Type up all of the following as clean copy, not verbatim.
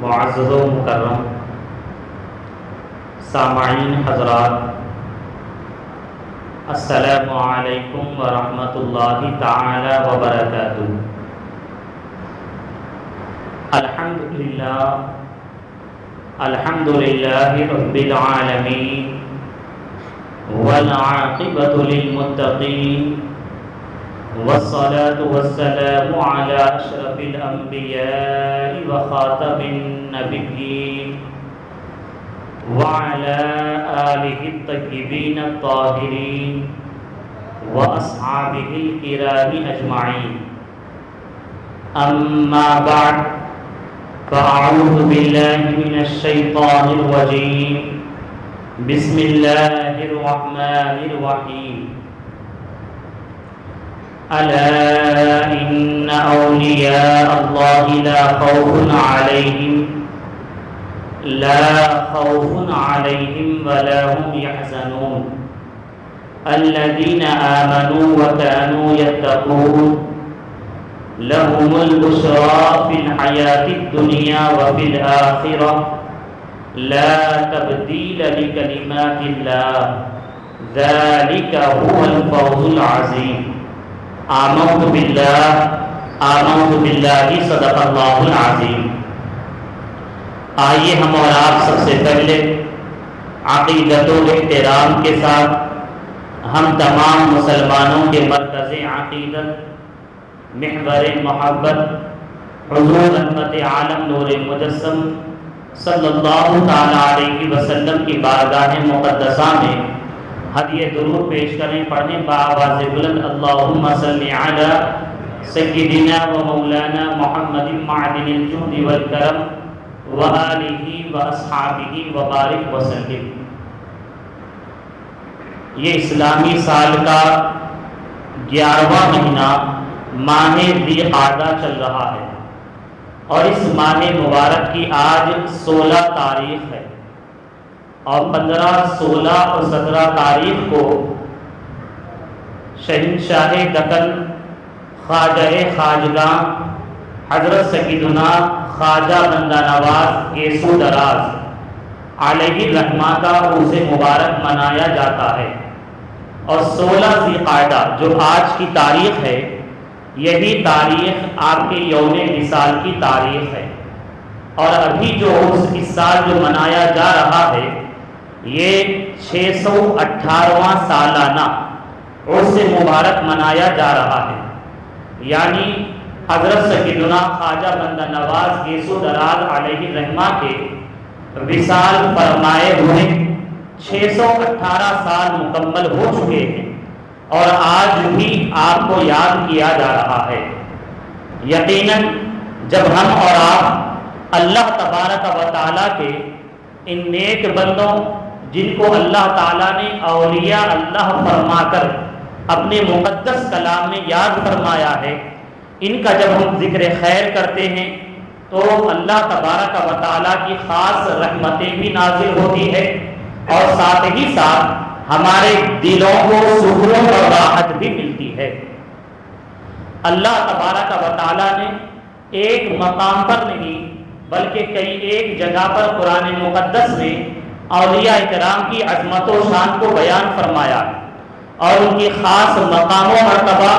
معزز و مکرم سامعین حضرات، السلام علیکم ورحمۃ اللہ تعالی وبرکاتہ۔ الحمد للہ رب العالمین والعاقبۃ للمتقین والصلاة والسلام على أشرف الأنبياء وخاتم النبيين وعلى آله الطيبين الطاهرين وأصحابه الكرام أجمعين، أما بعد، فأعوذ بالله من الشيطان الرجيم، بسم الله الرحمن الرحيم، ألا إن أولياء الله لا خوف عليهم ولا هم يحزنون الذين آمنوا وكانوا يتقون لهم البشرى في الحياة الدنيا وفي الآخرة لا تبديل لكلمات الله ذلك هو الفوز العظيم۔ آمنت باللہ صدق اللہ العظیم۔ آئیے ہم اور آپ سب سے پہلے عقیدت و احترام کے ساتھ ہم تمام مسلمانوں کے مرکز عقیدت، محور محبت، حضور رحمت عالم نور مجسم صلی اللہ تعالی علیہ وسلم کی بارگاہ مقدسہ میں ہدیہ درود پیش کریں، پڑھیں بآواز بلند، اللہم صلی علی سیدنا و مولانا محمد معدن الجود والکرم وآلہ واصحابہ وبارک وسلم۔ یہ اسلامی سال کا 11واں مہینہ ماہ ذی قعدہ چل رہا ہے، اور اس ماہ مبارک کی آج 16 تاریخ ہے، اور 15، 16 اور 17 تاریخ کو شہنشاہ دکن خواجہ خواجگاں حضرت سیدنا خواجہ بندہ نواز گیسو دراز علیہ الرحمہ کا عرس مبارک منایا جاتا ہے، اور 16 ذی قعدہ جو آج کی تاریخ ہے، یہی تاریخ آپ کے یوم وصال کی تاریخ ہے، اور ابھی جو عرس اس سال جو منایا جا رہا ہے یہ 618واں سالانہ عرس مبارک منایا جا رہا ہے، یعنی حضرت سیدنا خواجہ بندہ نواز گیسو دراز علیہ الرحمہ کے وصال فرمائے ہوئے 618 سال مکمل ہو چکے ہیں، اور آج بھی آپ کو یاد کیا جا رہا ہے۔ یقیناً جب ہم اور آپ اللہ تبارک و تعالیٰ کے ان نیک بندوں جن کو اللہ تعالیٰ نے اولیاء اللہ فرما کر اپنے مقدس کلام میں یاد فرمایا ہے، ان کا جب ہم ذکر خیر کرتے ہیں تو اللہ تبارک و تعالیٰ کی خاص رحمتیں بھی نازل ہوتی ہے، اور ساتھ ہی ساتھ ہمارے دلوں کو سکون اور راحت بھی ملتی ہے۔ اللہ تبارک و تعالیٰ نے ایک مقام پر نہیں بلکہ کئی ایک جگہ پر قرآن مقدس میں اولیاء کرام کی عظمت و شان کو بیان فرمایا، اور ان کی خاص مقام و مرتبہ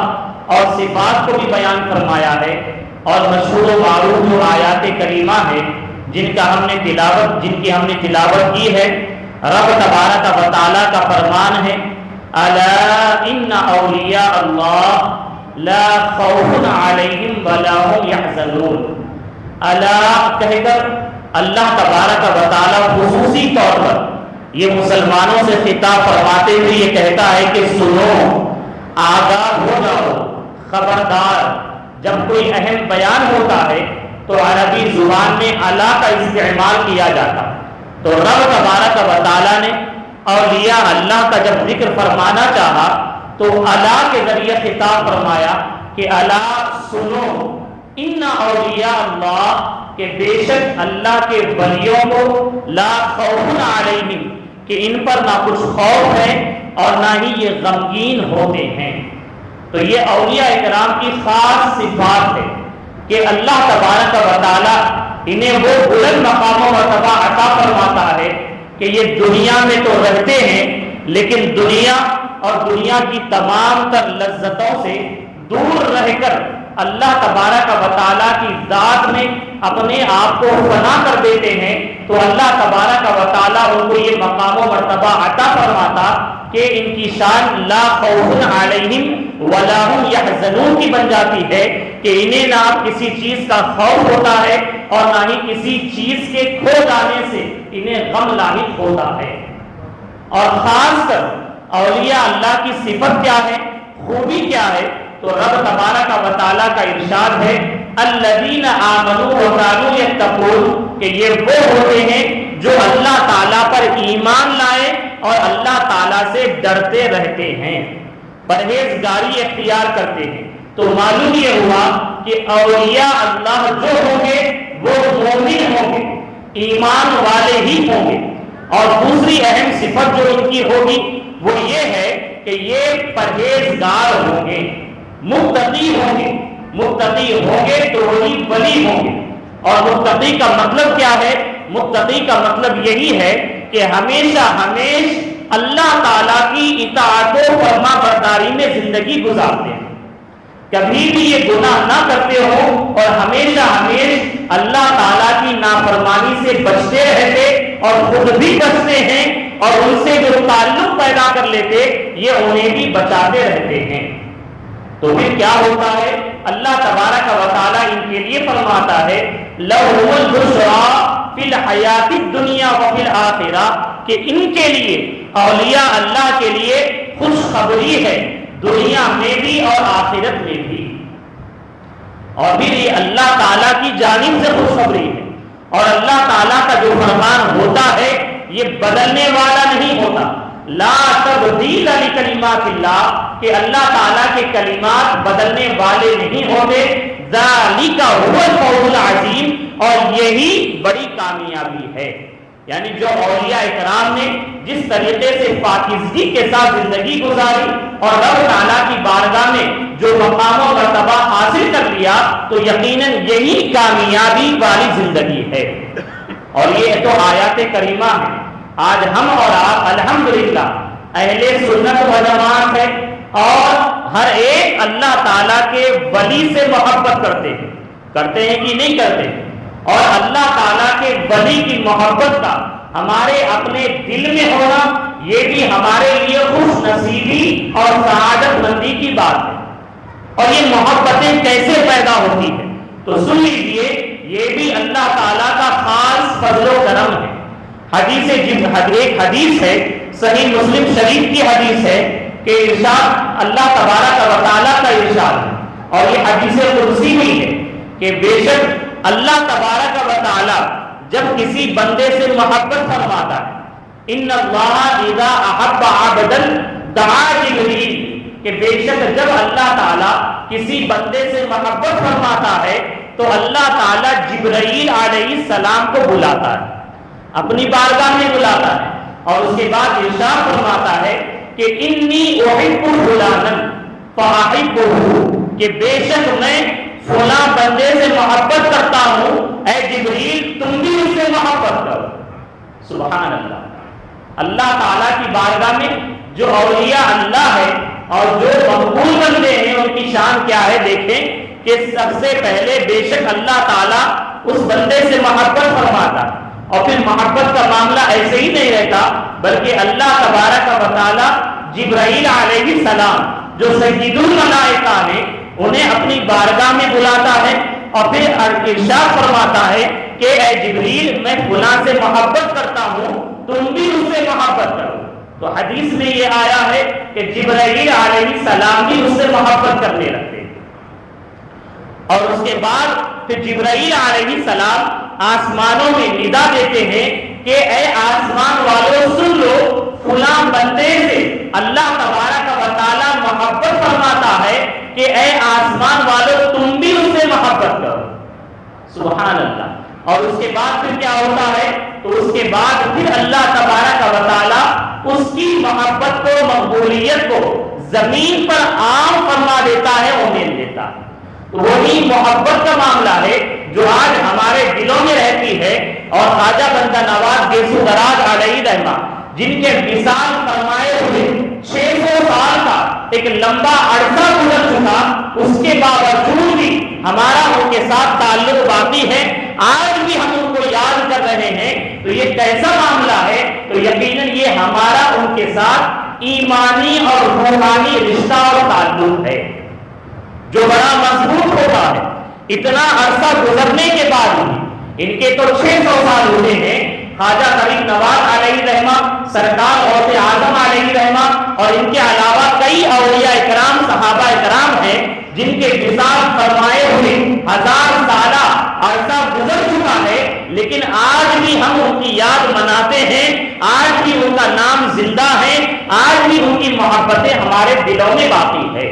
اور صفات کو بھی بیان فرمایا ہے، اور مشہور و معروف جو آیات کریمہ ہے جن کی ہم نے تلاوت کی ہے، رب تبارک و تعالیٰ کا فرمان ہے، الا ان اولیاء اللہ لا خوف علیہم ولا هم یحزنون۔ الا کہہ کر اللہ تبارک و تعالیٰ خصوصی طور پر یہ مسلمانوں سے خطاب فرماتے ہوئے یہ کہتا ہے کہ سنو، آگاہ ہو جاؤ، خبردار۔ جب کوئی اہم بیان ہوتا ہے تو عربی زبان میں الا کا استعمال کیا جاتا، تو رب تبارک و تعالیٰ نے اولیاء اللہ کا جب ذکر فرمانا چاہا تو الا کے ذریعے خطاب فرمایا کہ الا سنو، ان اولیاء اللہ، کہ بے شک اللہ کے ولیوں کو لا خوف علیہم، کہ ان پر نہ کچھ خوف ہے اور نہ ہی یہ غمگین ہوتے ہیں۔ تو یہ اولیاء کرام کی خاص صفات ہے کہ اللہ تبارک و تعالی انہیں وہ بلند مقام و مرتبہ عطا فرماتا ہے کہ یہ دنیا میں تو رہتے ہیں لیکن دنیا اور دنیا کی تمام تر لذتوں سے دور رہ کر اللہ تبارک و تعالیٰ کی ذات میں اپنے آپ کو فنا کر دیتے ہیں، تو اللہ تبارک و تعالیٰ ان کو یہ مقام و مرتبہ عطا فرماتا کہ ان کی شان لا خوف علیہم ولا هم یحزنون کی بن جاتی ہے کہ انہیں نہ کسی چیز کا خوف ہوتا ہے اور نہ ہی کسی چیز کے کھو جانے سے انہیں غم لاحق ہوتا ہے۔ اور خاص کر اولیاء اللہ کی صفت کیا ہے، خوبی کیا ہے، تو رب تبارک و تعالیٰ کا ارشاد ہے الذین آمنوا وکانوا یتقون کہ یہ وہ ہوتے ہیں جو اللہ تعالیٰ پر ایمان لائے اور اللہ تعالیٰ سے ڈرتے رہتے ہیں، پرہیزگاری اختیار کرتے ہیں۔ تو معلوم یہ ہوا کہ اولیاء اللہ جو ہوں گے وہ مومن ہوں گے، ایمان والے ہی ہوں گے۔ اور دوسری اہم صفت جو ان کی ہوگی وہ یہ ہے کہ یہ پرہیزگار ہوں گے، متقی ہوں گے۔ متقی ہوں گے تو وہی ولی ہوں گے۔ اور متقی کا مطلب کیا ہے؟ متقی کا مطلب یہی ہے کہ ہمیشہ اللہ تعالیٰ کی اطاعت و فرما برداری میں زندگی گزارتے ہیں، کبھی بھی یہ گناہ نہ کرتے ہو اور ہمیشہ اللہ تعالیٰ کی نافرمانی سے بچتے رہتے اور خود بھی بچتے ہیں اور ان سے جو تعلق پیدا کر لیتے یہ انہیں بھی بچاتے رہتے ہیں۔ تو پھر کیا ہوتا ہے؟ اللہ تبارک و تعالیٰ ان کے لیے فرماتا ہے لَهُمُ الْبُشْرَىٰ فِي الْحَيَاةِ الدُّنْيَا وَفِي الْآخِرَةِ کہ ان کے لیے، اولیاء اللہ کے لیے خوشخبری ہے دنیا میں بھی اور آخرت میں بھی۔ اور پھر یہ اللہ تعالیٰ کی جانب سے خوشخبری ہے، اور اللہ تعالیٰ کا جو فرمان ہوتا ہے یہ بدلنے والا نہیں ہوتا۔ لا تبدیل لکلمات اللہ کہ اللہ تعالیٰ کے کلمات بدلنے والے نہیں ہوتے۔ ذالک هو الفوز العظیم اور یہی بڑی کامیابی ہے۔ یعنی جو اولیاء اکرام نے جس طریقے سے پاکیزگی کے ساتھ زندگی گزاری اور رب تعالیٰ کی بارگاہ میں جو مقام و مرتبہ حاصل کر لیا تو یقیناً یہی کامیابی والی زندگی ہے۔ اور یہ تو آیات کریمہ ہے۔ آج ہم اور آپ الحمدللہ اہل سنت و جماعت ہے اور ہر ایک اللہ تعالیٰ کے ولی سے محبت کرتے ہیں کہ نہیں کرتے؟ اور اللہ تعالیٰ کے ولی کی محبت کا ہمارے اپنے دل میں ہونا یہ بھی ہمارے لیے خوش نصیبی اور سعادت مندی کی بات ہے۔ اور یہ محبتیں کیسے پیدا ہوتی ہیں تو سن لیجیے، یہ بھی اللہ تعالیٰ کا خاص فضل و کرم ہے۔ ایک حدیث ہے، صحیح مسلم شریف کی حدیث ہے کہ ارشاد اللہ تبارک و تعالیٰ کا ارشاد ہے، اور یہ حدیث قدسی بھی ہے کہ بے شک اللہ تبارک و تعالیٰ جب کسی بندے سے محبت فرماتا ہے، ان اللہ اذا احب عبدا دعا جبریل کہ بے شک جب اللہ تعالیٰ کسی بندے سے محبت فرماتا ہے تو اللہ تعالیٰ جبرائیل علیہ السلام کو بلاتا ہے، اپنی بارگاہ میں بلاتا ہے، اور اس کے بعد ارشاد فرماتا ہے کہ انی احب فلانا فاحبہ کہ بے شک میں فلاں بندے سے محبت کرتا ہوں، اے جبریل تم بھی اس سے محبت کرو۔ سبحان اللہ۔ اللہ تعالیٰ کی بارگاہ میں جو اولیاء اللہ ہے اور جو مقبول بندے ہیں ان کی شان کیا ہے؟ دیکھیں کہ سب سے پہلے بے شک اللہ تعالیٰ اس بندے سے محبت فرماتا، اور پھر محبت کا معاملہ ایسے ہی نہیں رہتا بلکہ اللہ تبارک و تعالیٰ جبرائیل علیہ السلام جو سید الملائکہ ہیں انہیں اپنی بارگاہ میں بلاتا ہے اور پھر ارشاد فرماتا ہے کہ اے جبریل میں فلاں سے محبت کرتا ہوں، تم بھی اس سے محبت کرو۔ تو حدیث میں یہ آیا ہے کہ جبرائیل علیہ السلام بھی اس سے محبت کرنے لگتے ہیں، اور اس کے بعد پھر جبرائیل علیہ السلام آسمانوں میں ندا دیتے ہیں کہ اے آسمان والوں سن لو، فلاں بندے سے اللہ تبارک و تعالیٰ محبت فرماتا ہے کہ اے آسمان والوں تم بھی اس سے محبت کرو۔ سبحان اللہ۔ اور اس کے بعد پھر کیا ہوتا ہے؟ تو اس کے بعد پھر اللہ تبارک و تعالیٰ اس کی محبت کو، مقبولیت کو زمین پر عام فرما دیتا ہے، انہیں دیتا ہے۔ تو وہی محبت کا معاملہ ہے جو آج ہمارے دلوں میں رہتی ہے، اور خواجہ بندہ نواز گیسو دراز علیہ رحمہ جن کے وصال فرمائے ہوئے 600 سال کا ایک لمبا عرصہ گزر چکا، اس کے باوجود بھی ہمارا ان کے ساتھ تعلق باقی ہے، آج بھی ہم ان کو یاد کر رہے ہیں، تو یہ کیسا معاملہ ہے؟ تو یقیناً یہ ہمارا ان کے ساتھ ایمانی اور روحانی رشتہ اور تعلق ہے جو بڑا مضبوط ہوتا ہے۔ اتنا عرصہ گزرنے کے بعد بھی، ان کے تو 600 سال ہوئے ہیں، خواجہ فرید نواز علیہ رحمہ، سرکار غوث اعظم علیہ رحمہ، اور ان کے علاوہ کئی اولیاء اکرام صحابہ اکرام ہیں جن کے وصال فرمائے ہوئے 1000 سالہ عرصہ گزر چکا ہے، لیکن آج بھی ہم ان کی یاد مناتے ہیں، آج بھی ان کا نام زندہ ہے، آج بھی ان کی محبتیں ہمارے دلوں میں باقی ہے۔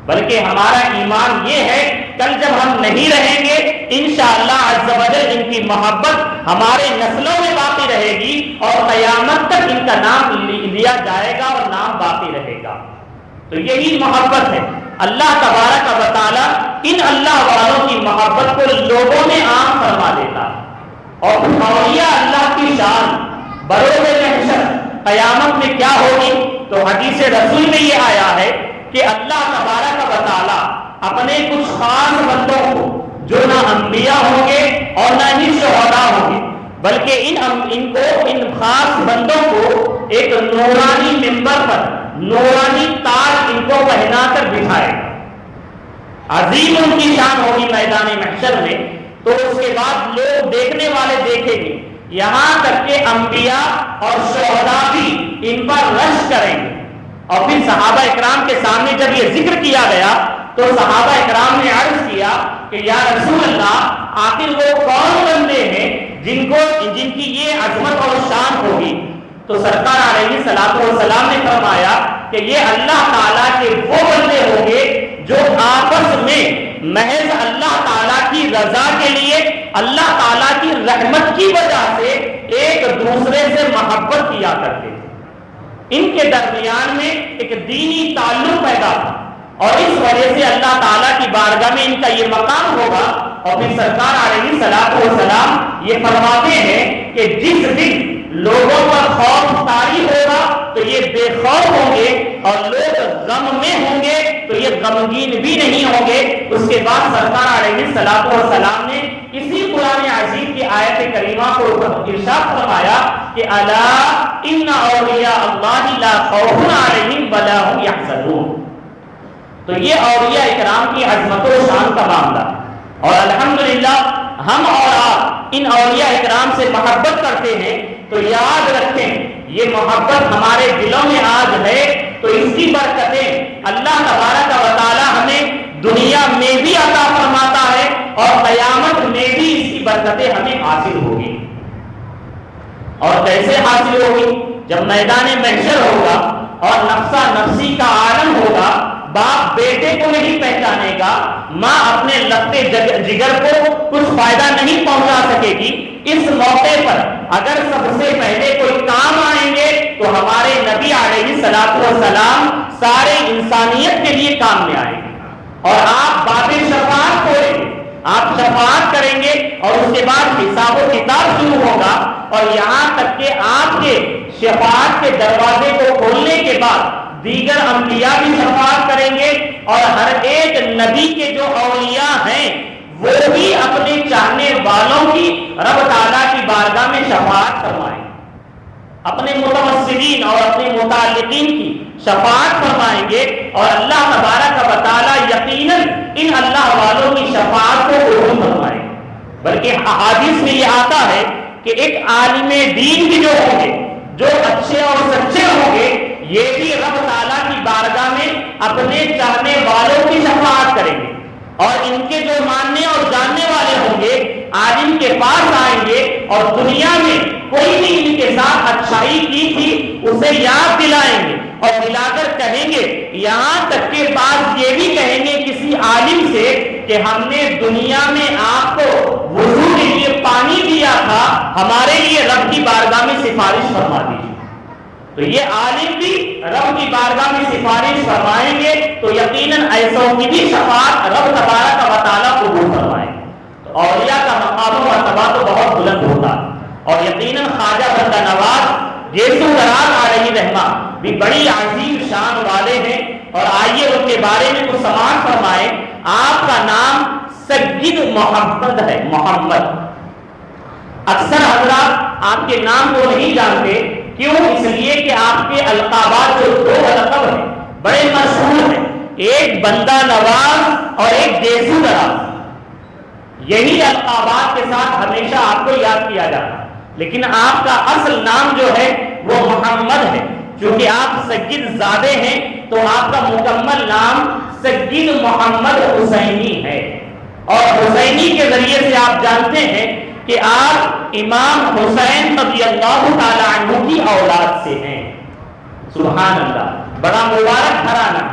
بلکہ ہمارا ایمان یہ ہے کل جب ہم نہیں رہیں گے انشاءاللہ عز و جل ان کی محبت ہمارے نسلوں میں باقی رہے گی، اور قیامت تک ان کا نام لیا جائے گا اور نام باقی رہے گا۔ تو یہی محبت ہے۔ اللہ تبارک و تعالیٰ ان اللہ والوں کی محبت کو لوگوں میں عام فرما دیتا ہے، اور اولیاء اللہ کی شان بروز محشر قیامت میں کیا ہوگی؟ تو حدیث رسول میں یہ آیا ہے کہ اللہ تبارک و تعالیٰ اپنے کچھ خاص بندوں کو، جو نہ انبیاء ہوں گے اور نہ ہی شہداء ہوں گے، بلکہ ان خاص بندوں کو ایک نورانی منبر پر نورانی تاج ان کو پہنا کر بٹھائے گا۔ عظیم ان کی شان ہوگی میدان محشر میں۔ تو اس کے بعد لوگ دیکھنے والے دیکھیں گے، یہاں تک کہ انبیاء اور شہداء بھی ان پر رشک کریں گے۔ اور پھر صحابہ اکرام کے سامنے جب یہ ذکر کیا گیا تو صحابہ اکرام نے عرض کیا کہ یا رسول اللہ، آخر وہ کون بندے ہیں جن کی یہ عظمت اور شان ہوگی؟ تو سرکار علیہ الصلوۃ والسلام نے فرمایا کہ یہ اللہ تعالیٰ کے وہ بندے ہوں گے جو آپس میں محض اللہ تعالیٰ کی رضا کے لیے، اللہ تعالیٰ کی رحمت کی وجہ سے ایک دوسرے سے محبت کیا کرتے تھے۔ ان کے درمیان میں ایک دینی تعلق پیدا تھا، اور اس وجہ سے اللہ تعالیٰ کی بارگاہ میں ان کا یہ مقام ہوگا۔ اور پھر سرکار علیہ الصلوۃ والسلام یہ فرماتے ہیں کہ جس دن لوگوں پر خوف طاری ہوگا تو یہ بے خوف ہوں گے، اور لوگ غم میں ہوں گے تو یہ غمگین بھی نہیں ہوں گے۔ اس کے بعد سرکار علیہ الصلوۃ والسلام نے اسی قرآن عظیم کی آیت کریمہ کو ارشاد فرمایا کہ الا ان اولیاء اللہ لا خوف علیہم ولا هم یحزنون۔ تو یہ اولیاء اکرام کی عظمت و شان کا معاملہ، اور الحمدللہ ہم اور آپ ان اولیاء اکرام سے محبت کرتے ہیں، تو یاد رکھیں یہ محبت ہمارے دلوں میں آج ہے، تو اس کی برکتیں اللہ تبارک و تعالی ہمیں دنیا میں بھی عطا فرماتا ہے، اور قیامت میں بھی اس کی برکتیں ہمیں حاصل ہوگی۔ اور کیسے حاصل ہوگی؟ جب میدان محشر ہوگا اور نفسا نفسی کا عالم ہوگا، باپ بیٹے کو نہیں پہچانے گا، ماں اپنے لگتے جگر کو کچھ فائدہ نہیں پہنچا سکے گی۔ اس موقع پر اگر سب سے پہلے کوئی کام آئیں گے تو ہمارے نبی علیہ الصلوۃ والسلام سارے انسانیت کے لیے کام میں آئیں گے، اور آپ باب شفاعت کھولیں گے، آپ شفاعت کریں گے، اور اس کے بعد حساب و کتاب شروع ہوگا، اور یہاں تک کہ آپ کے شفاعت کے دروازے کو کھولنے کے بعد دیگر انبیاء بھی شفاعت کریں گے، اور ہر ایک نبی کے جو اولیاء ہیں وہ بھی اپنے چاہنے والوں کی رب تعالیٰ کی بارگاہ میں شفاعت فرمائیں، اپنے متوسلین اور اپنے متعلقین کی شفاعت فرمائیں گے، اور اللہ تبارک و تعالیٰ یقیناً ان اللہ والوں کی شفاعت کو قبول فرمائیں۔ بلکہ احادیث میں یہ آتا ہے کہ ایک عالم دین بھی جو ہوں گے، جو اچھے اور سچے ہوں گے، یہ بھی رب تعالیٰ کی بارگاہ میں اپنے چاہنے والوں کی شفاعت کریں گے، اور ان کے جو ماننے اور جاننے والے ہوں گے عالم کے پاس آئیں گے، اور دنیا میں کوئی بھی ان کے ساتھ اچھائی کی تھی اسے یاد دلائیں گے، اور دلا کر کہیں گے، یہاں تک کہ بعض یہ بھی کہیں گے کسی عالم سے کہ ہم نے دنیا میں آپ کو وضو کے لیے پانی دیا تھا، ہمارے لیے رب کی بارگاہ میں سفارش فرما دیجیے۔ تو یہ عالم بھی رب کی بارگاہ میں سفارش فرمائیں گے، تو یقیناً ایسوں کی بھی شفاعت رب تبارک و تعالیٰ قبول فرمائیں گے۔ تو اولیاء کا مقام و مرتبہ تو بہت بلند ہوتا ہے، اور یقیناً خواجہ بندہ نواز گیسو دراز علیہ رحمہ بھی بڑی عظیم شان والے ہیں، اور آئیے ان کے بارے میں کچھ سماعت فرمائیں۔ آپ کا نام سید محمد ہے، محمد۔ اکثر حضرات آپ کے نام کو نہیں جانتے، کیوں؟ اس لیے کہ آپ کے القابات جو دو لقب ہیں بڑے مشہور ہیں، ایک بندہ نواز اور ایک گیسو دراز، یہی القابات کے ساتھ ہمیشہ آپ کو یاد کیا جاتا ہے، لیکن آپ کا اصل نام جو ہے وہ محمد ہے۔ چونکہ آپ سید زادے ہیں تو آپ کا مکمل نام سید محمد حسینی ہے، اور حسینی کے ذریعے سے آپ جانتے ہیں کہ آپ امام حسین رضی اللہ تعالی عنہ کی اولاد سے ہیں۔ سبحان اللہ، بڑا مبارک گھرانہ،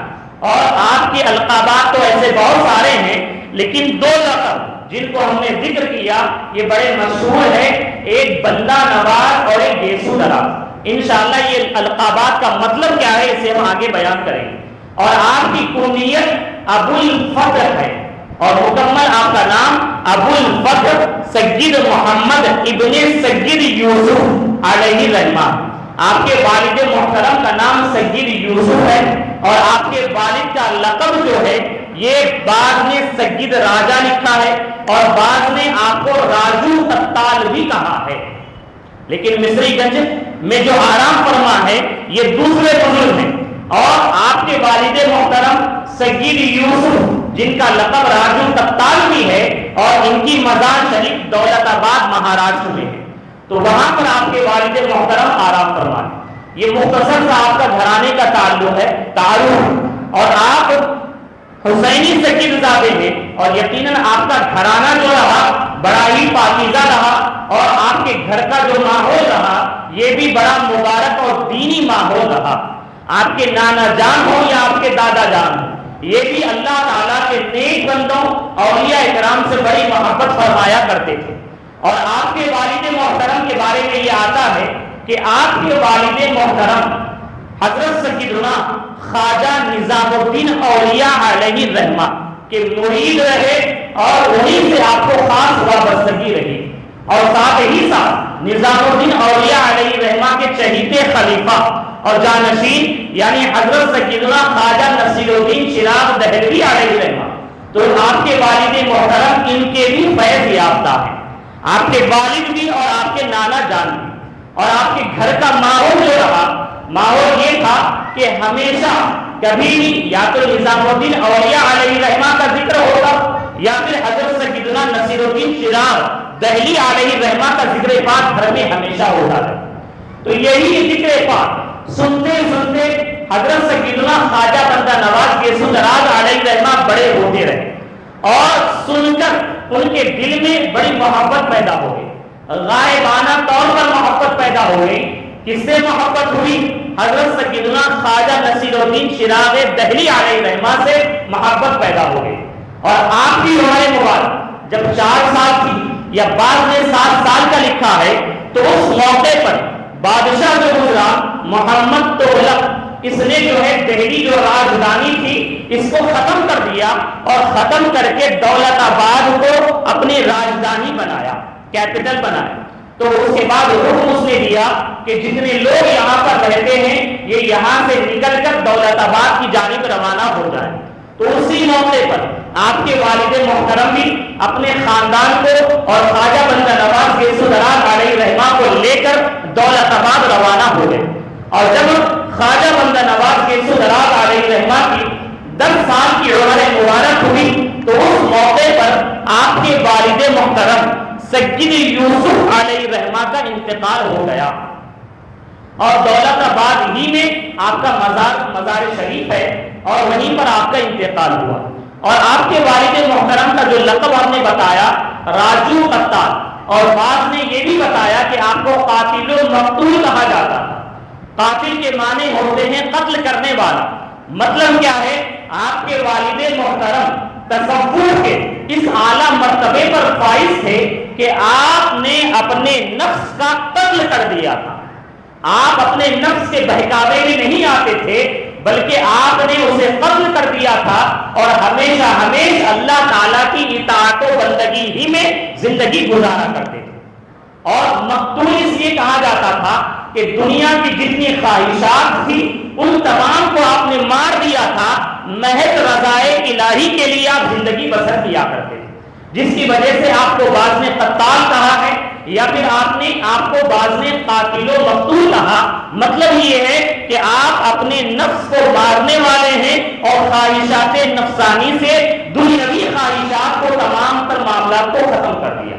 اور آپ کے القابات تو ایسے بہت سارے ہیں، لیکن دو لقب جن کو ہم نے ذکر کیا یہ بڑے مشہور ہیں، ایک بندہ نواز اور ایک گیسو دراز۔ انشاءاللہ یہ القابات کا مطلب کیا ہے اسے ہم آگے بیان کریں گے۔ اور آپ کی کنیت ابو الفضل ہے، اور مکمل آپ کا نام ابو الفضل سید محمد ابن سید یوسف علیہ رحمہ۔ آپ کے والد محترم کا نام سید یوسف ہے، اور آپ کے والد کا لقب جو ہے یہ بعض نے سید راجہ لکھا ہے، اور بعض نے آپ کو راجو تتال بھی کہا ہے، لیکن مصری گنج میں جو آرام فرما ہے یہ دوسرے بزرگ ہیں، اور آپ کے والد محترم سید یوسف جن کا لقب راجو تتال بھی ہے، اور ان کی مزار شریف دولت آباد مہاراشٹر میں ہے، تو وہاں پر آپ کے والد محترم آرام فرما ہے۔ یہ مختصر سا آپ کا گھرانے کا تعلق ہے، تعارف، اور آپ حسینی سید زادے ہیں، اور یقیناً آپ کا گھرانہ جو رہا بڑا ہی پاکیزہ رہا، اور آپ کے گھر کا جو ماحول رہا یہ بھی بڑا مبارک اور دینی ماحول رہا۔ آپ کے نانا جان ہو یا آپ کے دادا جان ہو، یہ بھی اللہ تعالیٰ کے نیک بندوں اولیاء اکرام سے بڑی محبت فرمایا کرتے تھے۔ اور آپ کے والد محترم کے بارے میں یہ آتا ہے کہ آپ کے والد محترم حضرت سیدنا خواجہ نظام الدین اولیاء علیہ رحمہ کے مرید رہے، اور وہیں سے آپ کو خاص وابستگی رہی، اور ساتھ ہی ساتھ نظام الدین اولیاء علیہ رحمہ کے چہیتے خلیفہ اور جانشین یعنی حضرت سیدنا خواجہ نصیر الدین چراغ دہلوی علیہ رحمہ، تو آپ کے والد محترم ان کے بھی فیض یافتہ ہیں، آپ کے والد بھی اور آپ کے نانا جان بھی۔ اور آپ کے گھر کا ماحول جو رہا، ماحول یہ تھا کہ ہمیشہ کبھی بھی یا تو نظام الدین اولیاء علیہ رحمہ کا ذکر ہوگا، یا پھر حضرت سیدنا نصیر الدین چراغ دہلی علیہ رحمہ کا ذکر پاک گھر میں ہمیشہ ہوتا ہے۔ تو یہی ذکر پاک سنتے سنتے حضرت سیدنا خواجہ بندہ نواز گیسو دراز علیہ رحمہ بڑے ہوتے رہے، اور سن کر ان کے دل میں بڑی محبت پیدا ہو گئی، غائبانہ طور پر محبت پیدا ہو گئی۔ کس سے محبت ہوئی؟ حضرت سیدنا خواجہ نصیر الدین چراغ دہلی علیہ رحمہ سے محبت پیدا ہو گئی۔ اور آپ کی عمر مبارک جب 4 سال تھی، یا بعض نے 7 سال کا لکھا ہے، تو اس موقع پر بادشاہ جو گزرا محمد تغلق، اس نے جو ہے دہلی جو راجدھانی تھی اس کو ختم کر دیا، اور ختم کر کے دولت آباد کو اپنی راجدھانی بنایا، کیپٹل بنایا۔ تو اس کے بعد حکم اس نے دیا کہ جتنے لوگ یہاں پر رہتے ہیں یہ یہاں سے نکل کر دولت آباد کی جانب روانہ ہو جائے۔ تو اسی موقع پر آپ کے والد محترم بھی اپنے خاندان کو اور خواجہ بندہ نواز گیسو دراز علیہ رحمہ کو لے کر دولت آباد روانہ ہو گئے۔ اور جب خواجہ بندہ نواز گیسو دراز علیہ رحمہ کی 10 سال کی عمر مبارک ہوئی، تو اس موقع پر آپ کے والد محترم سید یوسف علیہ رحمہ کا انتقال ہو گیا، اور دولت آباد ہی میں آپ کا مزار شریف ہے، اور وہیں پر آپ کا انتقال ہوا۔ اور آپ کے والد محترم کا جو لقب آپ نے بتایا راجو تتال، اور بعض نے یہ بھی بتایا کہ آپ کو قاتل المقتول کہا جاتا تھا۔ قاتل کے معنی ہوتے ہیں قتل کرنے والا۔ مطلب کیا ہے؟ آپ کے والد محترم تصوف کے اس اعلیٰ مرتبے پر فائز تھے کہ آپ نے اپنے نفس کا قتل کر دیا تھا۔ آپ اپنے نفس کے بہکاوے میں نہیں آتے تھے، بلکہ آپ نے اسے قتل کر دیا تھا اور ہمیشہ ہمیشہ اللہ تعالیٰ کی اطاعت و بندگی ہی میں زندگی گزارا کرتے تھے۔ اور مقتول اس لیے کہا جاتا تھا کہ دنیا کی جتنی خواہشات تھی ان تمام کو آپ نے مار دیا تھا، محض رضائے الہی کے لیے آپ زندگی بسر کیا کرتے تھے، جس کی وجہ سے آپ کو بعض نے قتال کہا ہے یا پھر آپ کو بعض نے قاتل و مقتول کہا۔ مطلب یہ ہے کہ آپ اپنے نفس کو مارنے والے ہیں اور خواہشات نفسانی سے دنیاوی خواہشات کو تمام تر معاملات کو ختم کر دیا۔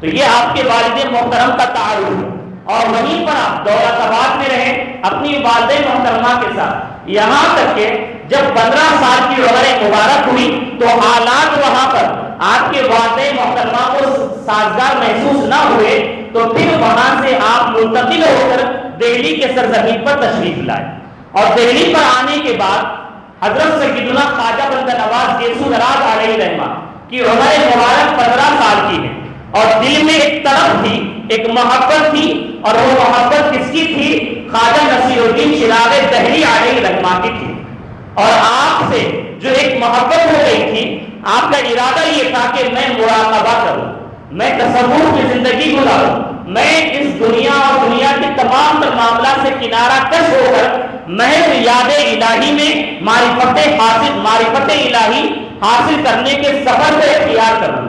تو یہ آپ کے والد محترم کا تعارف ہے، اور وہیں پر آپ دولت آباد میں رہے اپنی والدہ محترمہ کے ساتھ، یہاں تک کہ جب 15 سال کی عمر مبارک ہوئی تو حالات وہاں پر آپ کے والدہ محترمہ کو سازگار محسوس نہ ہوئے، تو پھر وہاں سے آپ منتقل ہو کر دہلی کے سرزمین پر تشریف لائے، اور دہلی پر آنے کے بعد حضرت سیدنا خواجہ بندہ نواز گیسو دراز علیہ رحمہ کی عمر مبارک 15 سال کی ہے، اور دل میں ایک طرف تھی، ایک محبت تھی، اور وہ محبت کس کی تھی؟ خواجہ نصیر الدین چراغ دہلی علیہ رحمہ کی تھی۔ اور آپ سے جو ایک محبت ہو گئی تھی، آپ کا ارادہ یہ تھا کہ میں مراقبہ کروں، میں تصوف کی زندگی گزاروں، میں اس دنیا اور دنیا کے تمام تر معاملات سے کنارہ کش ہو کر محض یاد الہی میں معرفت الہی حاصل کرنے کے سفر کو اختیار کروں،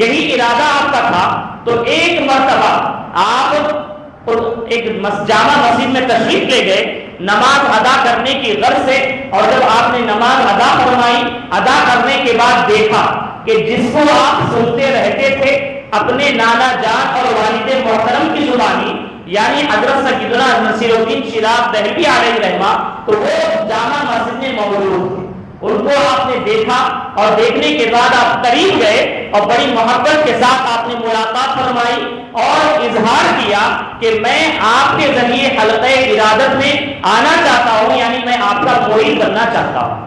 یہی ارادہ آپ کا تھا۔ تو ایک مرتبہ آپ ایک جامع مسجد میں تشریف لے گئے نماز ادا کرنے کی غرض سے، اور جب آپ نے نماز ادا فرمائی، ادا کرنے کے بعد دیکھا کہ جس کو آپ سنتے رہتے تھے اپنے نانا جان اور والد محترم کی زبانی، یعنی حضرت سیدنا نصیر الدین چراغ دہلوی علیہ رحمہ، تو وہ جامع مسجد میں موجود تھے۔ ان کو آپ نے دیکھا، اور دیکھنے کے بعد آپ قریب گئے اور بڑی محبت کے ساتھ آپ نے ملاقات فرمائی اور اظہار کیا کہ میں آپ کے ذریعے حلقہ ارادت میں آنا چاہتا ہوں، یعنی میں آپ کا مرید بننا چاہتا ہوں۔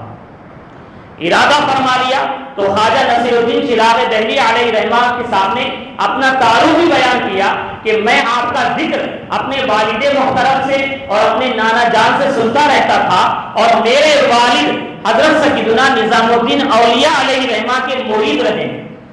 ارادہ فرما لیا تو خواجہ نصیر الدین چراغ دہلی علیہ رحمہ کے سامنے اپنا تعارف بھی بیان کیا کہ میں آپ کا ذکر اپنے والد محترم سے اور اپنے نانا جان سے سنتا رہتا تھا، اور میرے والد حضرت سیدنا نظام الدین اولیاء علیہ رحمہ کے مرید رہے،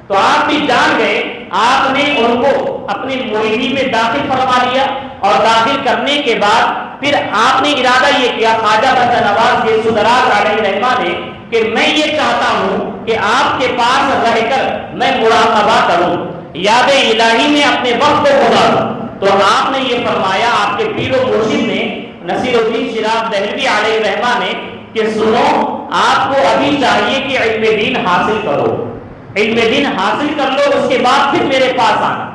تو آپ بھی جان گئے۔ آپ نے ان کو اپنے مریدی میں داخل فرما لیا، اور داخل کرنے کے بعد پھر آپ نے ارادہ یہ کیا خواجہ بندہ نواز گیسو دراز علیہ رحمہ نے کہ میں یہ چاہتا ہوں کہ آپ کے پاس رہ کر میں مراقبہ کروں، یاد الہی میں اپنے وقت کو گزاروں۔ تو آپ نے یہ فرمایا، آپ کے پیر و مرشد نے نصیر الدین چراغ دہلوی علیہ رحمہ نے کہ سنو، آپ کو ابھی چاہیے کہ علم دین حاصل کرو، علم دین حاصل کر لو، اس کے بعد پھر میرے پاس آنا۔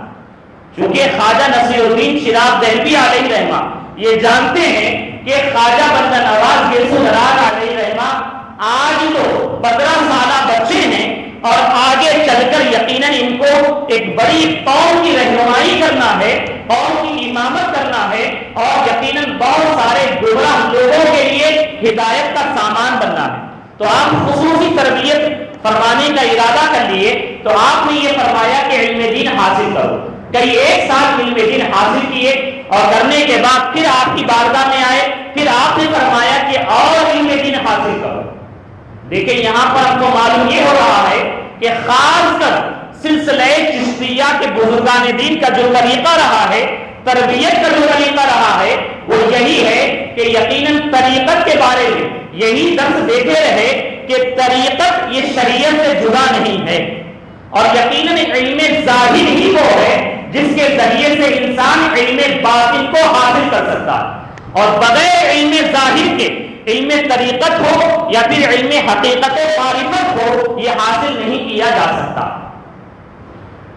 چونکہ خواجہ نصیر الدین چراغ دہلوی علیہ رحمہ یہ جانتے ہیں کہ خواجہ بندہ نواز گیسو دراز علیہ رحمہ آج تو 15 سالہ بچے ہیں، اور آگے چل کر یقیناً ان کو ایک بڑی قوم کی رہنمائی کرنا ہے، قوم کی امامت کرنا ہے، اور یقیناً بہت سارے گمراہ لوگوں کے لیے ہدایت کا سامان بننا ہے۔ تو آپ خصوصی تربیت فرمانے کا ارادہ کر لیے، تو آپ نے یہ فرمایا کہ علم دین حاصل کرو۔ کئی 1 سال علم دین حاصل کیے، اور کرنے کے بعد پھر آپ کی بارگاہ میں آئے، پھر آپ نے فرمایا کہ اور علم دین حاصل کرو۔ دیکھیں یہاں پر آپ کو معلوم یہ ہو رہا ہے کہ خاص کر سلسلہ چشتیہ کے بزرگان دین کا جو طریقہ رہا ہے، تربیت کا جو طریقہ رہا ہے، وہ یہی ہے کہ یقیناً طریقت کے بارے میں یہی درس دیتے رہے کہ طریقت یہ شریعت سے جدا نہیں ہے، اور یقیناً علم ظاہر ہی وہ ہے جس کے ذریعے سے انسان علم باطن کو حاصل کر سکتا ہے، اور بغیر علم ظاہر کے علم طریقت ہو یا پھر علم حقیقت معرفت ہو، یہ حاصل نہیں کیا جا سکتا۔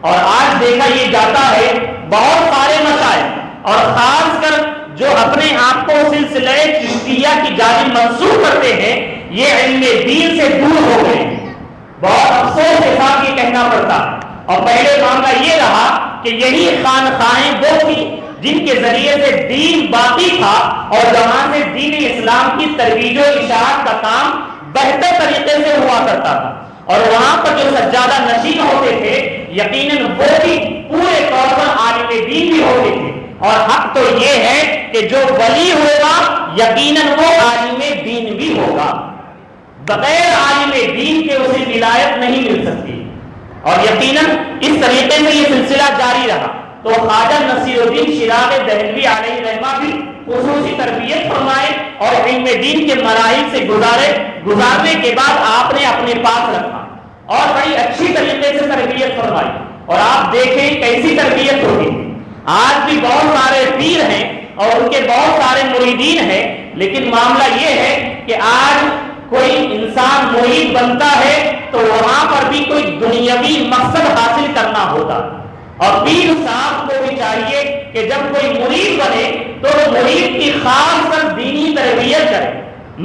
اور آج دیکھا یہ جاتا ہے بہت سارے مشائخ اور خاص کر جو اپنے آپ کو سلسلہ چشتیہ کی جانب منسوب کرتے ہیں، یہ علم دین سے دور ہو گئے ہیں۔ بہت افسوس کے ساتھ یہ کہنا پڑتا ہے۔ اور پہلے معاملہ یہ رہا کہ یہی خانقاہیں وہ تھی جن کے ذریعے سے دین باقی تھا، اور جہاں سے دین اسلام کی ترویج و اشاعت کا کام بہتر طریقے سے ہوا کرتا تھا، اور وہاں پر جو سجادہ نشین ہوتے تھے یقیناً وہ بھی پورے طور پر عالم دین بھی ہوتے تھے۔ اور حق تو یہ ہے کہ جو ولی ہوگا یقیناً وہ عالم دین بھی ہوگا، بغیر عالم دین کے اسے ولایت نہیں مل سکتی۔ اور یقیناً اس طریقے سے یہ سلسلہ جاری رہا تو خواجہ نصیر الدین شیراز دہلوی علیہ رحمہ بھی خصوصی تربیت فرمائے اور علم دین کے مراحل سے گزارنے کے بعد آپ نے اپنے پاس رکھا اور بڑی اچھی طریقے سے تربیت فرمائی۔ اور آپ دیکھیں کیسی تربیت ہوگی۔ آج بھی بہت سارے پیر ہیں اور ان کے بہت سارے مریدین ہیں، لیکن معاملہ یہ ہے کہ آج کوئی انسان مرید بنتا ہے تو وہاں پر بھی کوئی دنیاوی مقصد حاصل کرنا ہوتا، اور پیر صاحب کو بھی چاہیے کہ جب کوئی مرید بنے تو وہ مرید کی خاص کر دینی تربیت کرے۔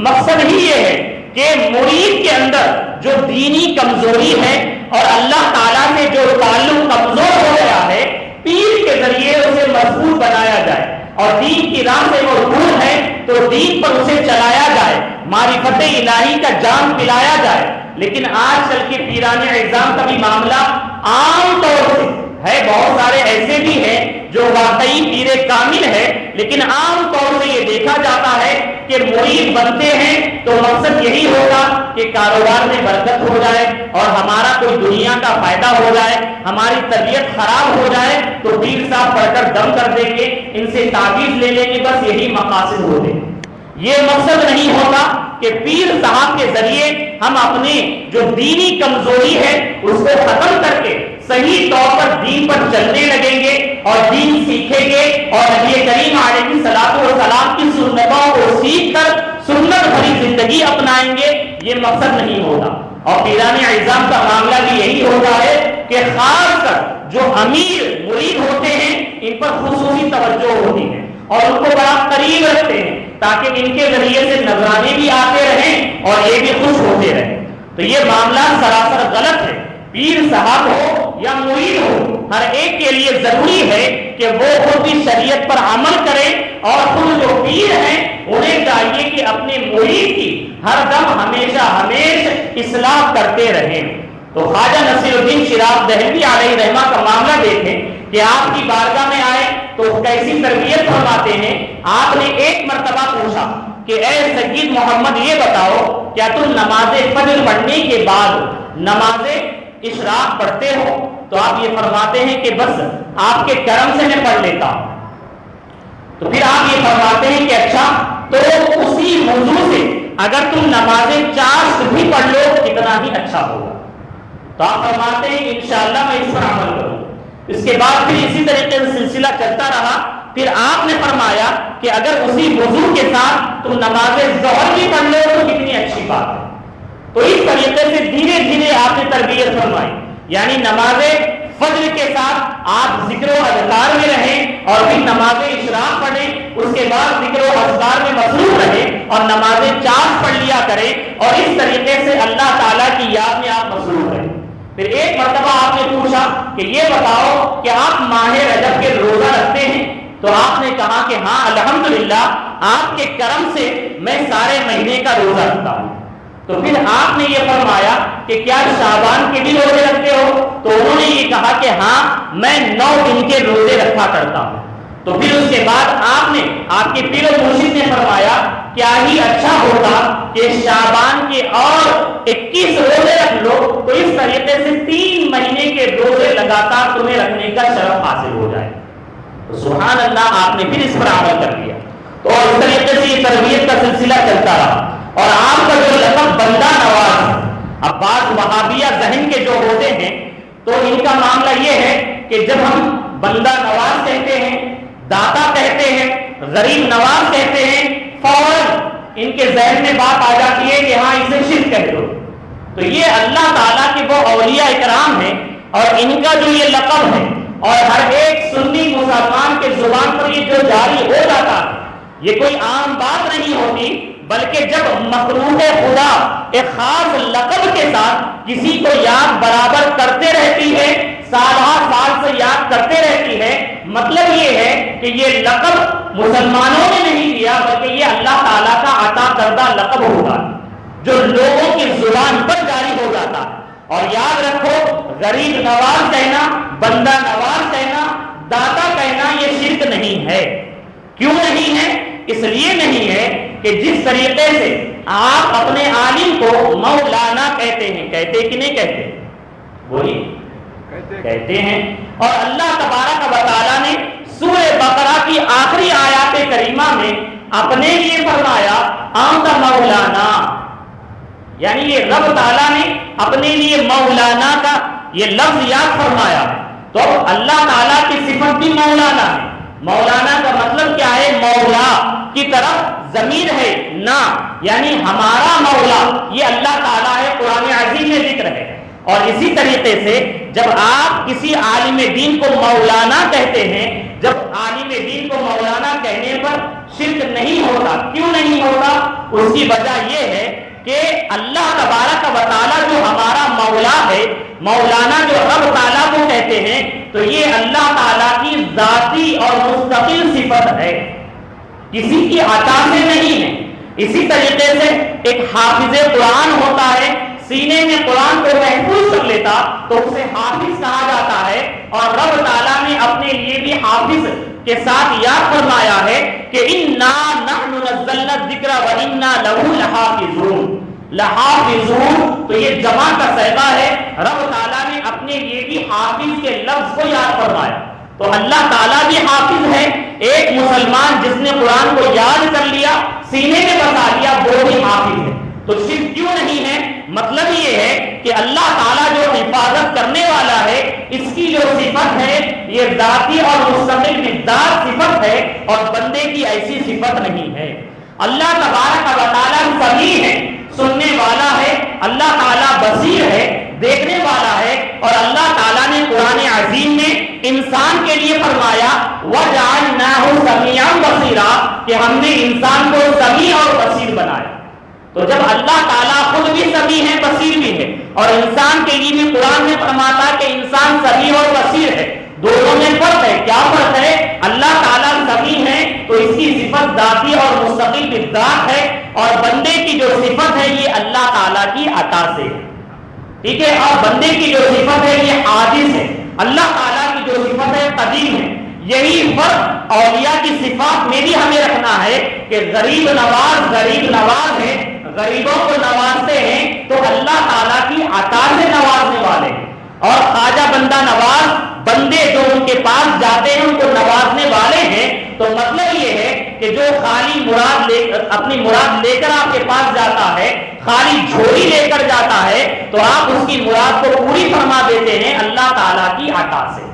مقصد ہی یہ ہے کہ مرید کے اندر جو دینی کمزوری ہے اور اللہ تعالیٰ سے جو تعلق کمزور ہو گیا ہے، پیر کے ذریعے اسے مضبوط بنایا جائے، اور دین کی راہ سے وہ دور ہے تو دین پر اسے چلایا جائے، معرفت الہی کا جام پلایا جائے۔ لیکن آج کل کے پیران اعظام کا بھی معاملہ عام طور سے ہے، بہت سارے ایسے بھی ہیں جو واقعی پیر کامل ہے، لیکن عام طور سے یہ دیکھا جاتا ہے کہ مرید بنتے ہیں تو مقصد یہی ہوگا کہ کاروبار میں برکت ہو جائے اور ہمارا کوئی دنیا کا فائدہ ہو جائے، ہماری طبیعت خراب ہو جائے تو پیر صاحب پڑھ کر دم کر دیں گے، ان سے تعویذ لے لیں گے، بس یہی مقاصد ہوتے ہیں۔ یہ مقصد نہیں ہوتا کہ پیر صاحب کے ذریعے ہم اپنے جو دینی کمزوری ہے اس کو ختم کر کے صحیح طور پر دین پر چلنے لگیں گے اور دین سیکھیں گے اور نبی کریم علیہ الصلوۃ والسلام کی سنتوں کو سیکھ کر سنت بھری زندگی اپنائیں گے، یہ مقصد نہیں ہوتا۔ اور پیران اعظام کا معاملہ بھی یہی ہوتا ہے کہ خاص کر جو امیر مرید ہوتے ہیں ان پر خصوصی توجہ ہوتی ہے اور ان کو بڑا قریب رکھتے ہیں تاکہ ان کے ذریعے سے نذرانے بھی آتے رہیں اور یہ بھی خوش ہوتے رہیں۔ تو یہ معاملہ سراسر غلط ہے۔ پیر صاحب ہو یا مرید ہو، ہر ایک کے لیے ضروری ہے کہ وہ خود بھی شریعت پر عمل کرے، اور خود جو پیر ہیں انہیں چاہیے کہ اپنے مرید کی ہر دم ہمیشہ اصلاح کرتے رہیں۔ تو خواجہ نصیر الدین شیراز دہلوی علیہ رحمہ کا معاملہ دیکھیں کہ آپ کی بارگاہ میں آئے تو کیسی تربیت فرماتے ہیں۔ آپ نے ایک مرتبہ پوچھا کہ اے سید محمد یہ بتاؤ کیا تم نماز فجر پڑھنے کے بعد نماز اشراق پڑھتے ہو؟ تو آپ یہ فرماتے ہیں کہ بس آپ کے کرم سے میں پڑھ لیتا ہوں۔ تو پھر آپ یہ فرماتے ہیں کہ اچھا تو اسی موضوع سے اگر تم نماز 4 صبح پڑھ لو کتنا ہی اچھا ہوگا۔ تو آپ فرماتے ہیں انشاءاللہ میں اس پر عمل کروں۔ اس کے بعد پھر اسی طریقے سے سلسلہ چلتا رہا۔ پھر آپ نے فرمایا کہ اگر اسی وضو کے ساتھ تم نماز ظہر بھی پڑھ لو تو کتنی اچھی بات ہے۔ تو اس طریقے سے دھیرے دھیرے آپ نے تربیت فرمائی، یعنی نماز فجر کے ساتھ آپ ذکر و اذکار میں رہیں اور پھر نماز اشراق پڑھیں، اس کے بعد ذکر و اذکار میں مصروف رہیں اور نماز 4 پڑھ لیا کریں، اور اس طریقے سے اللہ تعالیٰ کی یاد میں آپ مصروف رہیں۔ پھر ایک مرتبہ آپ نے پوچھا کہ یہ بتاؤ کہ آپ ماہ رجب کے روزہ رکھتے ہیں؟ تو آپ نے کہا کہ ہاں الحمدللہ آپ کے کرم سے میں سارے مہینے کا روزہ رکھتا ہوں۔ تو پھر آپ نے یہ فرمایا کہ کیا شعبان کے بھی روزے رکھتے ہو؟ تو انہوں نے یہ کہا کہ ہاں میں 9 دن کے روزے رکھا کرتا ہوں۔ تو پھر اس کے بعد آپ نے آپ کے پیر و مرشد نے فرمایا کیا ہی اچھا ہوتا کہ شعبان کے اور 21 روزے رکھ لو، تو اس طریقے سے 3 مہینے کے روزے لگاتار تمہیں رکھنے کا شرف حاصل ہو جائے۔ تو سبحان اللہ آپ نے پھر اس پر عمل کر لیا۔ تو اس طریقے سے یہ تربیت کا سلسلہ چلتا رہا، اور آپ کا جو لقب بندہ نواز ہے، اب بعض وہابیہ ذہن کے جو ہوتے ہیں تو ان کا معاملہ یہ ہے کہ جب ہم بندہ نواز کہتے ہیں، داتا کہتے ہیں، غریب نواز کہتے ہیں، فوراً ان کے ذہن میں بات آ جاتی ہے کہ ہاں اسے شرک کہہ دو۔ تو یہ اللہ تعالیٰ کے وہ اولیاء اکرام ہیں اور ان کا جو یہ لقب ہے، اور ہر ایک سنی مسلمان کے زبان پر یہ جو جاری ہو جاتا ہے، یہ کوئی عام بات نہیں ہوتی، بلکہ جب مخلوق خدا ایک خاص لقب کے ساتھ کسی کو یاد برابر کرتے رہتی ہے، سالہ سال سے یاد کرتے رہتی ہے، مطلب یہ ہے کہ یہ لقب مسلمانوں نے نہیں دیا بلکہ یہ اللہ تعالیٰ کا عطا کردہ لقب ہوگا جو لوگوں کی زبان پر جاری ہو جاتا ہے۔ اور یاد رکھو، غریب نواز کہنا، بندہ نواز کہنا، داتا کہنا یہ شرک نہیں ہے۔ کیوں نہیں ہے؟ اس لیے نہیں ہے کہ جس طریقے سے آپ اپنے عالم کو مولانا کہتے ہیں، کہتے کہ نہیں کہتے؟ وہی کہتے ہیں۔ اور اللہ تبارک و تعالیٰ نے سورہ بقرہ کی آخری آیات کریمہ میں اپنے لیے فرمایا انت مولانا، یعنی یہ رب تعالیٰ نے اپنے لیے مولانا کا یہ لفظ یاد فرمایا۔ تو اللہ تعالیٰ کی صفت بھی مولانا ہے۔ مولانا کا مطلب کیا ہے؟ مولا کی طرف ضمیر ہے نا، یعنی ہمارا مولا یہ اللہ تعالیٰ ہے، قرآن عظیم میں ذکر ہے۔ اور اسی طریقے سے جب آپ کسی عالم دین کو مولانا کہتے ہیں، جب عالم دین کو مولانا کہنے پر شرک نہیں ہوتا۔ کیوں نہیں ہوتا؟ اس کی وجہ یہ ہے کہ اللہ تبارک و تعالیٰ جو ہمارا مولا ہے، مولانا جو رب تعالیٰ کو کہتے ہیں، تو یہ اللہ تعالیٰ کی ذاتی اور مستقل صفت ہے، کسی کی عطا سے نہیں ہے۔ اسی طریقے سے ایک حافظ قرآن ہوتا ہے، سینے میں قرآن کو محفوظ کر لیتا تو اسے حافظ کہا جاتا ہے۔ اور رب تعالیٰ نے اپنے لیے بھی حافظ کے ساتھ یاد فرمایا ہے کہ اِنَّا نَحْنُ نَزَّلْنَا الذِّكْرَ وَإِنَّا لَهُ لَحَافِظُونَ۔ لحافظون تو یہ جمع کا صیغہ ہے، رب تعالیٰ نے اپنے لیے بھی حافظ کے لفظ کو یاد فرمایا۔ تو اللہ تعالیٰ بھی حافظ ہے۔ ایک مسلمان جس نے قرآن کو یاد کر لیا، سینے میں بسا لیا، وہ بھی حافظ ہے۔ تو شرک کیوں نہیں ہے؟ مطلب یہ ہے کہ اللہ تعالیٰ جو حفاظت کرنے والا ہے، اس کی جو صفت ہے یہ ذاتی اور مستقل ذات صفت ہے، اور بندے کی ایسی صفت نہیں ہے۔ اللہ تبارک و تعالیٰ سمیع ہے، سننے والا ہے، اللہ تعالیٰ بصیر ہے، دیکھنے والا ہے۔ اور اللہ تعالیٰ نے قرآن عظیم میں انسان کے لیے فرمایا وَجَعَلْنَاهُ سَمِيعًا بَصِيرًا، کہ ہم نے انسان کو سمیع اور بصیر بنایا۔ تو جب اللہ تعالیٰ خود بھی سمیع ہے، بصیر بھی ہے، اور انسان کے لیے بھی قرآن میں فرماتا کہ انسان سمیع اور بصیر ہے، دونوں میں فرق ہے۔ کیا فرق ہے؟ اللہ تعالیٰ سمیع ہے تو اس کی صفت ذاتی اور مستقل ذات ہے، اور بندے کی جو صفت ہے یہ اللہ تعالیٰ کی عطا سے ہے، ٹھیک ہے؟ اور بندے کی جو صفت ہے یہ عاجز ہے، اللہ تعالیٰ کی جو صفت ہے قدیم ہے۔ یہی فرق اولیاء کی صفات میں بھی ہمیں رکھنا ہے کہ غریب نواز ہے، غریبوں کو نوازتے ہیں تو اللہ تعالیٰ کی عطا سے نوازنے والے ہیں، اور خواجہ بندہ نواز بندے جو ان کے پاس جاتے ہیں ان کو نوازنے والے ہیں۔ تو مطلب یہ ہے کہ جو خالی اپنی مراد لے کر آپ کے پاس جاتا ہے، خالی جھولی لے کر جاتا ہے، تو آپ اس کی مراد کو پوری فرما دیتے ہیں اللہ تعالیٰ کی عطا سے۔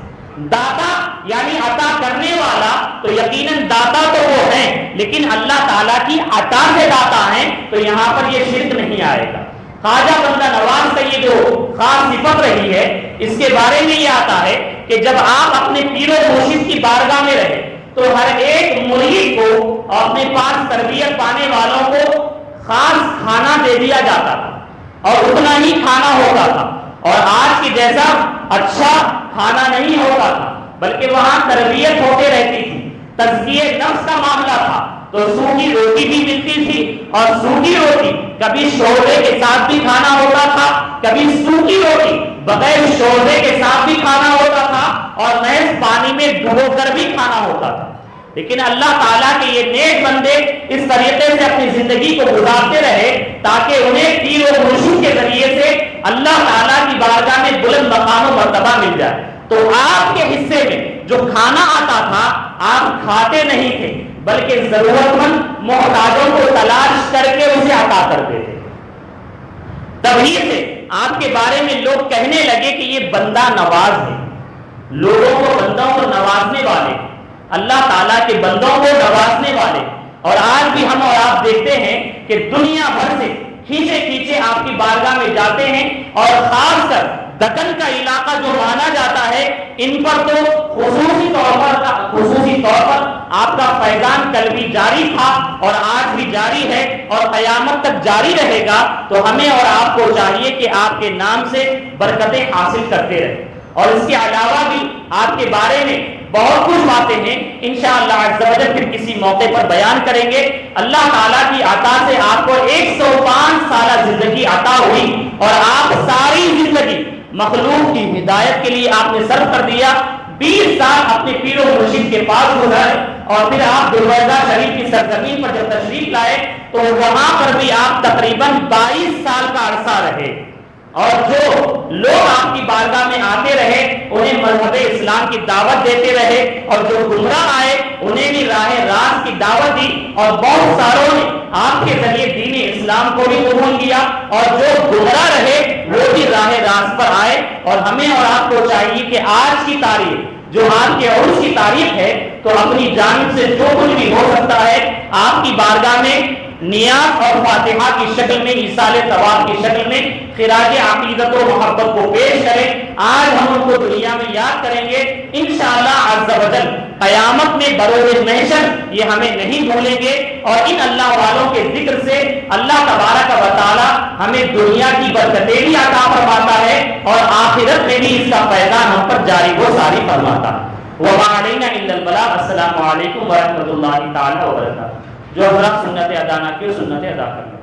داتا یعنی عطا کرنے والا تو یقیناً داتا تو وہ ہیں، لیکن اللہ تعالیٰ کی عطا سے داتا ہیں، تو یہاں پر یہ شرک نہیں آئے گا۔ خواجہ بندہ نواز کا یہ جو خاص صفت رہی ہے، اس کے بارے میں یہ آتا ہے کہ جب آپ اپنے پیر و مرشد کی بارگاہ میں رہے تو ہر ایک مرید کو اپنے پاس تربیت پانے والوں کو خاص کھانا دے دیا جاتا تھا، اور اتنا ہی کھانا ہوتا تھا، اور آج کی جیسا اچھا کھانا نہیں ہوتا تھا، بلکہ وہاں تربیت ہوتے رہتی تھی، تزکیہ نفس کا معاملہ تھا۔ تو سوکھی روٹی بھی ملتی تھی، اور سوکھی روٹی کبھی شوربے کے ساتھ بھی کھانا ہوتا تھا، کبھی سوکھی روٹی بغیر شوربے کے ساتھ بھی کھانا ہوتا تھا، اور محض پانی میں ڈبو کر بھی کھانا ہوتا تھا۔ لیکن اللہ تعالیٰ کے یہ نیک بندے اس طریقے سے اپنی زندگی کو گزارتے رہے تاکہ انہیں پیر و مرشد کے ذریعے سے اللہ تعالیٰ کی بارگاہ میں بلند مقام و مرتبہ مل جائے۔ تو آپ کے حصے میں جو کھانا آتا تھا آپ کھاتے نہیں تھے، بلکہ ضرورت مند محتاجوں کو تلاش کر کے اسے عطا کرتے تھے۔ تبھی سے آپ کے بارے میں لوگ کہنے لگے کہ یہ بندہ نواز ہے، لوگوں کو بندوں کو نوازنے والے، اللہ تعالیٰ کے بندوں کو نوازنے والے۔ اور آج بھی ہم اور آپ دیکھتے ہیں کہ دنیا بھر سے کھینچے کھینچے آپ کی بارگاہ میں جاتے ہیں، اور خاص کر دکن کا علاقہ جو مانا جاتا ہے، ان پر تو خصوصی طور پر آپ کا فیضان کل بھی جاری تھا اور آج بھی جاری ہے اور قیامت تک جاری رہے گا۔ تو ہمیں اور آپ کو چاہیے کہ آپ کے نام سے برکتیں حاصل کرتے رہیں، اور اس کے علاوہ بھی آپ کے بارے میں بہت کچھ باتیں ہیں، انشاءاللہ عز و جل پھر کسی موقع پر بیان کریں گے۔ اللہ تعالیٰ کی عطا سے آپ کو 105 سالہ زندگی عطا ہوئی، اور آپ ساری زندگی مخلوق کی ہدایت کے لیے آپ نے صرف کر دیا۔ 20 سال اپنے پیر و مرشد کے پاس گزارے، اور پھر آپ دروازہ شریف کی سرزمین پر جب تشریف لائے تو وہاں پر بھی آپ تقریباً 22 سال کا عرصہ رہے، اور جو لوگ آپ کی بارگاہ میں آتے رہے انہیں مذہب اسلام کی دعوت دیتے رہے، اور جو گمراہ آئے انہیں بھی راہ راست کی دعوت دی، اور بہت ساروں نے آپ کے ذریعے دین اسلام کو بھی قبول کیا، اور جو گمراہ رہے وہ بھی راہ راست پر آئے۔ اور ہمیں اور آپ کو چاہیے کہ آج کی تاریخ جو آپ کے عرس کی تاریخ ہے، تو اپنی جانب سے جو کچھ بھی ہو سکتا ہے آپ کی بارگاہ میں نیاز اور فاتحہ کی شکل میں، ایصال ثواب کی شکل میں خراج عقیدت و محبت کو پیش کریں۔ آج ہم ان کو دنیا میں یاد کریں گے، انشاءاللہ عز و جل قیامت میں بروز محشر یہ ہمیں نہیں بھولیں گے، اور ان اللہ والوں کے ذکر سے اللہ تبارک و تعالی ہمیں دنیا کی برکتیں بھی عطا فرماتا ہے، اور آخرت میں بھی اس کا فیضان ہم پر جاری و ساری فرماتا ہے۔ وما علینا الا البلاغ۔ السلام علیکم ورحمۃ اللہ تعالی وبرکاتہ۔ جو حضرات سنت ادا نہ کی سنت ادا کر لیں۔